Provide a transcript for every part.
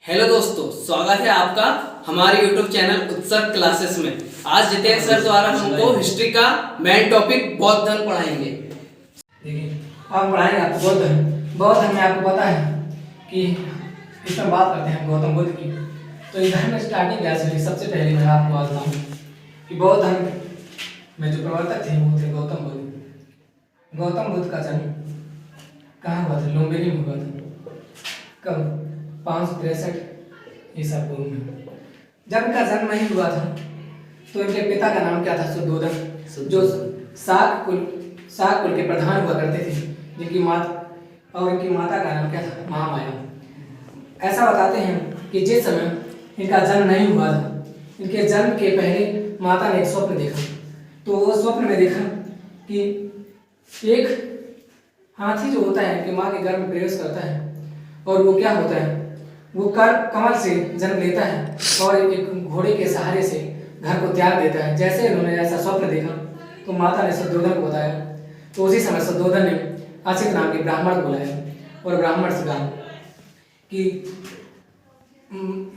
Hello दोस्तों, स्वागत है आपका हमारे YouTube चैनल उत्सर्ग क्लासेस में। आज जितेंद्र सर द्वारा हमको हिस्ट्री का मेन टॉपिक बौद्ध धर्म पढ़ाएंगे। देखिए, हम पढ़ाएंगे आपको बौद्ध धर्म। बौद्ध धर्म में आपको पता है कि इसमें बात करते हैं गौतम बुद्ध की। तो इस धर्म में स्टार्टिंग कैसे हुई? सबसे पहले मैं आपको बताता हूँ कि बौद्ध धर्म में जो प्रवर्तक थे वो थे गौतम बुद्ध। गौतम बुद्ध का जन्म कहाँ हुआ था? लुम्बिनी में हुआ था। कब? 563 ईसा पूर्व में। जब इनका जन्म नहीं हुआ था तो इनके पिता का नाम क्या था? शुद्धोधन, जो शाक कुल के प्रधान हुआ करते थे, जिनकी माता और इनकी माता का नाम क्या था? महामाया। ऐसा बताते हैं कि जिस समय इनका जन्म नहीं हुआ था, इनके जन्म के पहले माता ने एक स्वप्न देखा। तो वो स्वप्न में देखा कि एक हाथी जो होता है कि माँ के गर्भ में प्रवेश करता है और वो क्या होता है, वो कमल से जन्म लेता है और एक घोड़े के सहारे से घर को त्याग देता है। जैसे उन्होंने ऐसा स्वप्न देखा तो माता ने शुद्धोधन को बताया। तो उसी समय शुद्धोधन ने असित नाम के ब्राह्मण को बुलाया और ब्राह्मण से कहा कि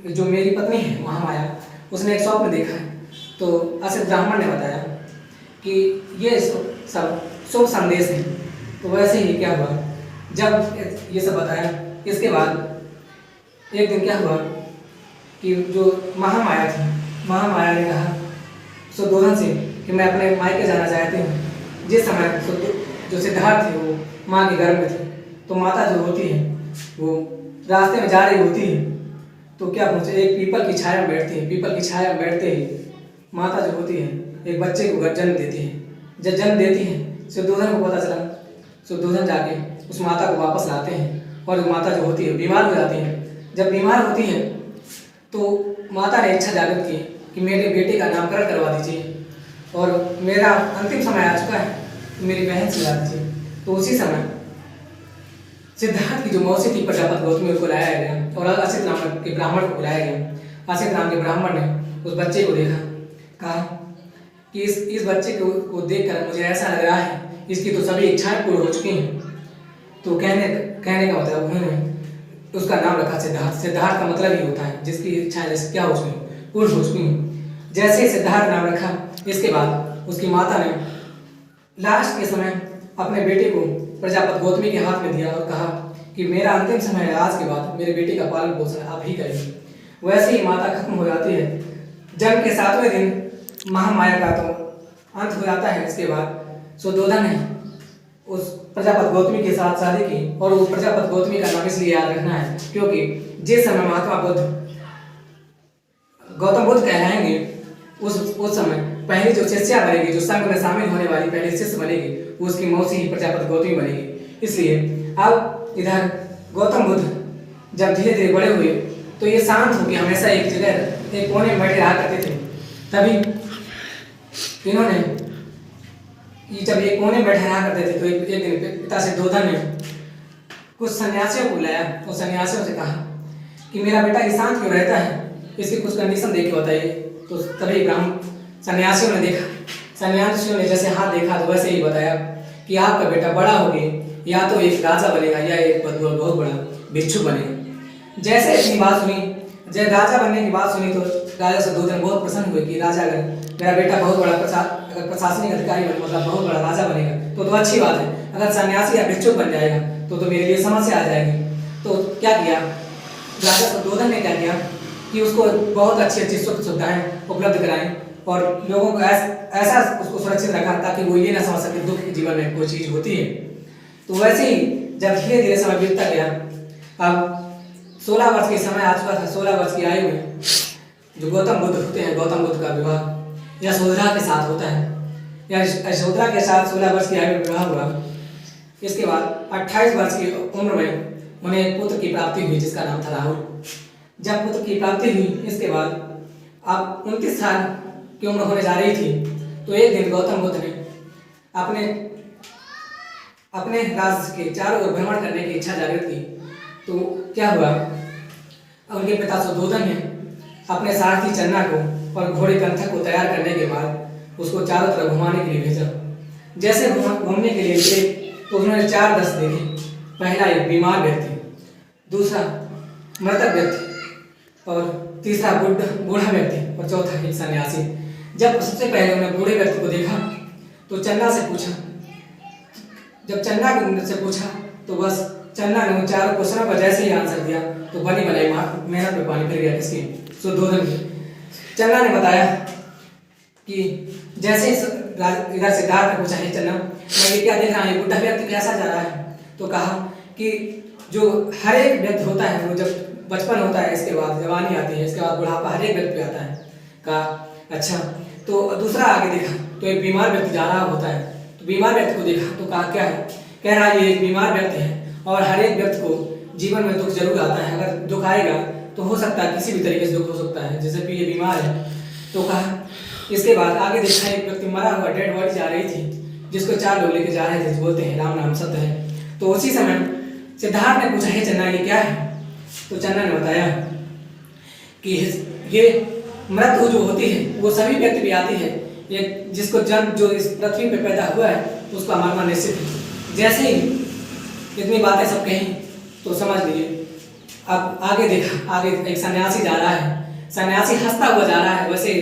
जो मेरी पत्नी है महामाया, उसने एक स्वप्न देखा है। तो असित ब्राह्मण ने बताया कि ये सब शुभ संदेश है। तो वैसे ही क्या हुआ, जब ये सब बताया, इसके बाद एक दिन क्या हुआ कि जो महामाया थी, महामाया ने कहा शुद्धोधन से कि मैं अपने मायके जाना चाहती हूँ। जिस समय जो सिद्धार्थ थे वो माँ के गर्भ में थे, तो माता जो होती है वो रास्ते में जा रही होती है तो क्या पहुँचे, एक पीपल की छाया में बैठती है। पीपल की छाया में बैठते ही माता जो होती है एक बच्चे को जन्म देती है। जब जन्म देती है, शुद्धोधन को पता चला। शुद्धोधन जाके उस माता को वापस लाते हैं और माता जो होती है बीमार हो जाती है। जब बीमार होती है तो माता ने इच्छा जागृत की कि मेरे बेटे का नामकरण करवा दीजिए और मेरा अंतिम समय आ चुका है, तो मेरी बहन से ला दीजिए। तो उसी समय सिद्धार्थ की जो मौसी थी प्रजापति गौतमी को बुलाया गया और असित नाम के ब्राह्मण को बुलाया गया। असित नाम के ब्राह्मण ने उस बच्चे को देखा, कहा कि इस बच्चे को देखकर मुझे ऐसा लग रहा है इसकी तो सभी इच्छाएं पूर्ण हो चुकी हैं। तो कहने का मतलब उन्होंने उसका नाम रखा सिद्धार्थ। सिद्धार्थ का मतलब ही होता है जिसकी इच्छाएं जैसे क्या हो चुकी हैं, पूर्ण हो चुकी हैं। जैसे ही सिद्धार्थ नाम रखा, इसके बाद उसकी माता ने लास्ट के समय अपने बेटे को प्रजापति गौतमी के हाथ में दिया और कहा कि मेरा अंतिम समय है, आज के बाद मेरे बेटे का पालन पोषण आप ही करेंगे। वैसे ही माता खत्म हो जाती है। जन्म के 7वें दिन महामाया का तो अंत हो जाता है। इसके बाद शुद्धोधन ने उस प्रजापति गौतमी के साथ शादी की और वो प्रजापति गौतमी का नाम इसलिए याद रखना है क्योंकि जिस समय महात्मा बुद्ध गौतम बुद्ध कहलाएंगे उस समय पहली जो शिष्या बनेगी, जो संघ में शामिल होने वाली पहली शिष्य बनेगी, वो उसकी मौसी ही प्रजापति गौतमी बनेगी। इसलिए अब इधर गौतम बुद्ध जब धीरे धीरे बड़े हुए तो ये शांत होकर हमेशा एक जगह एक कोने में बैठे रहा करते थे। तभी इन्होंने जब एक कोने में बैठे रहा करते थे तो एक दिन पिता शुद्धोधन ने कुछ सन्यासियों को बुलाया और सन्यासियों से कहा कि मेरा बेटा ये शांत क्यों रहता है, इसकी कुछ कंडीशन देख के बताइए। तो तभी ब्राह्मण सन्यासियों ने देखा, सन्यासियों ने जैसे हाथ देखा तो वैसे ही बताया कि आपका बेटा बड़ा हो गया या तो एक राजा बनेगा या एक बहुत बड़ा भिक्षु बनेगा। जैसे इतनी बात सुनी, जब राजा बनने की बात सुनी तो राजा शुद्धोधन बहुत प्रसन्न हुए कि राजा अगर मेरा बेटा बहुत बड़ा प्रशासनिक अधिकारी बने, मतलब बहुत बड़ा राजा बनेगा तो अच्छी बात है। अगर सन्यासी या भिक्षुक बन जाएगा तो मेरे लिए समस्या आ जाएगी। तो क्या किया राजा शुद्धोधन ने, क्या किया कि उसको बहुत अच्छी सुख सुविधाएं उपलब्ध कराई और लोगों को ऐसा उसको सुरक्षित रखा ताकि वो ये ना समझ सके दुख के जीवन में कोई चीज़ होती है। तो वैसे ही जब धीरे धीरे समय बीतता गया, अब 16 वर्ष के समय आ चुका था। 16 वर्ष की आयु में जो गौतम बुद्ध होते हैं, गौतम बुद्ध का विवाह यशोधरा के साथ होता है। यशोधरा के साथ 16 वर्ष की आयु में विवाह हुआ। इसके बाद 28 वर्ष की उम्र में उन्हें पुत्र की प्राप्ति हुई जिसका नाम था राहुल। जब पुत्र की प्राप्ति हुई, इसके बाद अब 29 साल की उम्र होने जा रही थी। तो एक दिन गौतम बुद्ध ने अपने राज्य के चारों ओर भ्रमण करने की इच्छा जागृत की। तो क्या हुआ, उनके पिता शुद्धोधन ने अपने सारथी चन्ना को और घोड़े कंथक को तैयार करने के बाद उसको चारों तरफ घुमाने के लिए भेजा। जैसे घूमने के लिए गए तो उन्होंने 4 दृश्य देखे। पहला एक बीमार व्यक्ति, दूसरा मृतक व्यक्ति, और तीसरा बूढ़ा व्यक्ति और चौथा एक सन्यासी। जब सबसे पहले उन्होंने बूढ़े व्यक्ति को देखा तो चन्ना से पूछा, जब चन्ना से पूछा तो बस चन्ना ने उन चारों क्वेश्चनों पर जैसे ही आंसर दिया तो बनी बनाई मेहनत पे पानी फिर गया किसकी, शुद्धोधन की। चन्ना ने बताया कि जैसे इधर से दार ने पूछा, है चन्ना मैं ये क्या देख रहा हूँ, बूढ़ा व्यक्ति कैसा जा रहा है? तो कहा कि जो हर एक व्यक्ति होता है वो जब बचपन होता है, इसके बाद जवानी आती है, इसके बाद बुढ़ापा हर एक व्यक्ति आता है। कहा अच्छा। तो दूसरा आगे देखा तो एक बीमार व्यक्ति जा रहा होता है, तो बीमार व्यक्ति को देखा तो कहा क्या है? कह रहा है ये एक बीमार व्यक्ति है और हर एक व्यक्ति को जीवन में दुख जरूर आता है, अगर दुख आएगा तो हो सकता है किसी भी तरीके से दुख हो सकता है, जैसे कि ये बीमार है। तो कहा इसके बाद आगे देखा एक व्यक्ति मरा हुआ डेड बॉडी जा रही थी, जिसको 4 लोग लेके जा रहे थे, बोलते हैं राम नाम सत्य है। तो उसी समय सिद्धार्थ ने पूछा, हे चन्ना ये क्या है? तो चन्ना ने बताया कि ये मृत्यु जो होती है वो सभी व्यक्ति भी आती है, ये जिसको जन्म जो इस पृथ्वी पे पैदा हुआ है उसका मरना निश्चित है। जैसे ही इतनी बातें सब कही तो समझ लीजिए। अब आगे देखा, आगे एक सन्यासी जा रहा है, सन्यासी हंसता हुआ जा रहा है। वैसे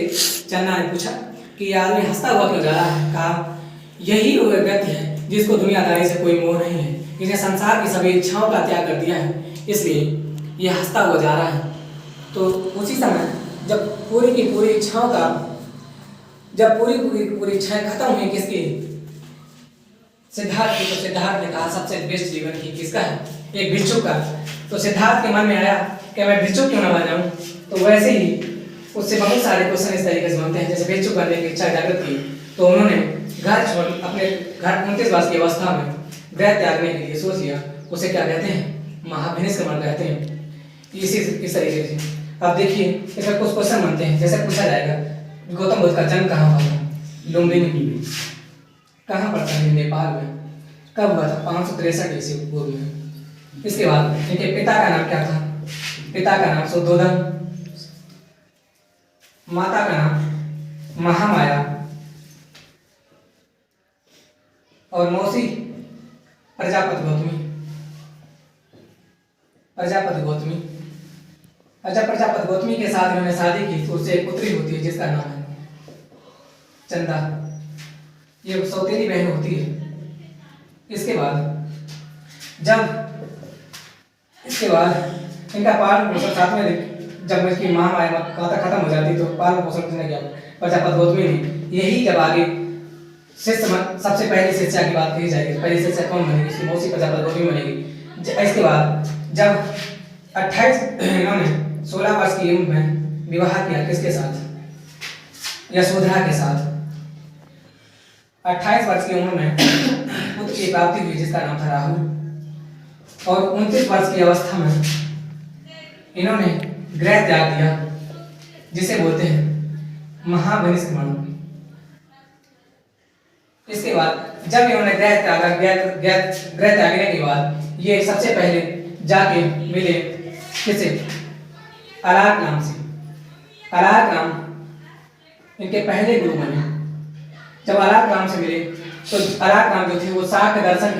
चन्ना ने पूछा कि ये आदमी हंसता हुआ क्यों जा रहा है? कहा यही वो व्यक्ति है जिसको दुनियादारी से कोई मोह नहीं है, इसने संसार की सभी इच्छाओं का त्याग कर दिया है, इसलिए ये हंसता हुआ जा रहा है। तो उसी समय जब पूरी की पूरी इच्छाओं का जब पूरी इच्छाएं खत्म हुई किसकी? सिद्धार्थ की। तो सिद्धार्थ ने कहा सबसे बेस्ट जीवन की किसका है? एक भिक्षुक का। तो सिद्धार्थ के मन में आया कि मैं भिक्षुक क्यों ना बन जाऊं। तो वैसे ही उससे बहुत सारे क्वेश्चन इस तरीके से बनते हैं, जैसे भिक्षुक बनने की इच्छा जागृत की तो उन्होंने घर छोड़ अपने घर 29 वर्ष की अवस्था में गृह त्यागने के लिए सोच लिया। उसे क्या कहते हैं? महाभिनिष्क्रमण कहते हैं। इस तरीके से अब देखिए इसमें कुछ क्वेश्चन बनते हैं, जैसे पूछा जाएगा गौतम बुद्ध का जन्म कहाँ हुआ था? लुम्बिनी में। कहाँ पड़ता है? नेपाल में। कब हुआ था? 563 ईस्वी पूर्व में। इसके बाद इनके पिता का नाम क्या था? पिता का नाम शुद्धोधन, माता का नाम महामाया और मौसी प्रजापति गौतमी। अच्छा, प्रजापति गौतमी के साथ इन्होंने शादी की तो उससे एक पुत्री होती है जिसका नाम है चंदा। ये सौतेली बहन होती है। इसके बाद इनका पालन पोषण साथ में जब इसकी महामाया माता खत्म हो जाती तो पालन पोषण किसने किया? प्रजापति गौतमी ने। यही जब आगे सबसे पहली शिक्षा की बात कही जाएगी, पहली शिक्षा कौन बनेगी? इसकी मौसी प्रजापति गौतमी बनेगी। इसके बाद जब 16 वर्ष की उम्र में विवाह किया किसके साथ? यशोधरा के साथ। 28 वर्ष की उम्र में पुत्र की प्राप्ति हुई जिसका नाम था राहुल। और 29 वर्ष की अवस्था में इन्होंने गृह त्याग दिया जिसे बोलते हैं महाभिनिष्क्रमण। इसके बाद जब इन्होंने गृह त्यागने के बाद ये सबसे पहले जाके मिले किसे? अलाक नाम से। अलाक नाम इनके पहले गुरु बने। जब अलाक नाम से मिले तो अलाक नाम जो थे वो शाक्त दर्शन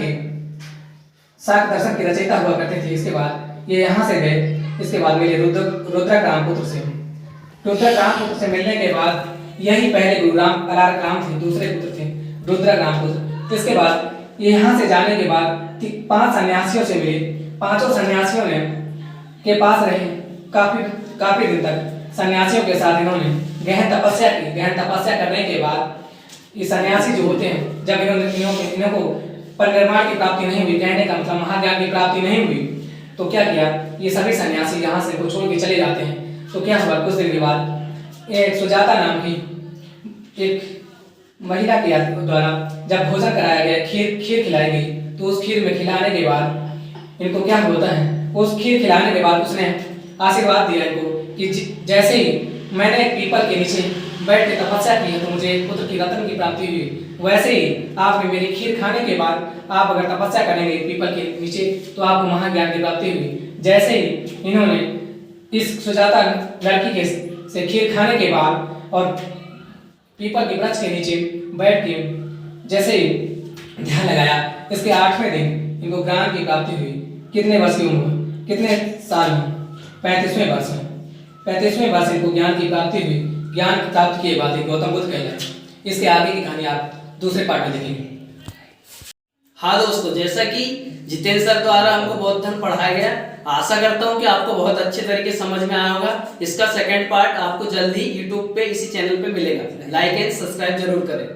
के रचयिता हुआ करते थे। इसके बाद ये यहाँ से गए। इसके बाद मिले रुद्रकाम पुत्र से। रुद्रकाम पुत्र से मिलने के बाद यही पहले गुरु अलाक राम थे, दूसरे पुत्र थे रुद्रकाम पुत्र। इसके बाद यहाँ से जाने के बाद 5 सन्यासियों से मिले। 5 सन्यासियों ने के पास रहे काफी दिन तक। सन्यासियों के साथ इन्होंने गहन तपस्या की। गहन तपस्या करने के बाद ये सन्यासी जो होते हैं, जब इनको परिनिर्वाण की प्राप्ति नहीं हुई, कहने का मतलब महाज्ञान की प्राप्ति नहीं हुई, तो क्या किया? ये सभी सन्यासी यहाँ से को छोड़ के चले जाते हैं। तो क्या हुआ? कुछ दिन के बाद एक सुजाता नाम की एक महिला के द्वारा जब भोजन कराया गया, खीर खिलाई गई, तो उस खीर में खिलाने के बाद इनको क्या होता है? उस खीर खिलाने के बाद उसने आशीर्वाद दिया इनको कि जैसे ही मैंने एक पीपल के नीचे बैठ के तपस्या की है तो मुझे पुत्र की रत्न की प्राप्ति हुई, वैसे ही आपने मेरी खीर खाने के बाद आप अगर तपस्या करेंगे पीपल के नीचे तो आपको महाज्ञान की प्राप्ति हुई। जैसे ही इन्होंने इस सुजाता लड़की के से खीर खाने के बाद और पीपल के वृक्ष के नीचे बैठ के जैसे ही ध्यान लगाया, इसके 8वें दिन इनको ज्ञान की प्राप्ति हुई। कितने वर्ष की उम्र? कितने साल में? 35वें वर्ष में। 35वें वर्ष इनको ज्ञान की प्राप्ति हुई। ज्ञान की प्राप्ति किए बाद ही गौतम बुद्ध कहलाए। इसके आगे की कहानी आप दूसरे पार्ट में देखेंगे। हाँ दोस्तों, जैसा कि जितेंद्र सर द्वारा हमको बौद्ध धर्म पढ़ाया गया, आशा करता हूँ कि आपको बहुत अच्छे तरीके से समझ में आया होगा। इसका सेकंड पार्ट आपको जल्द ही यूट्यूब पे इसी चैनल पे मिलेगा। लाइक एंड सब्सक्राइब जरूर करें।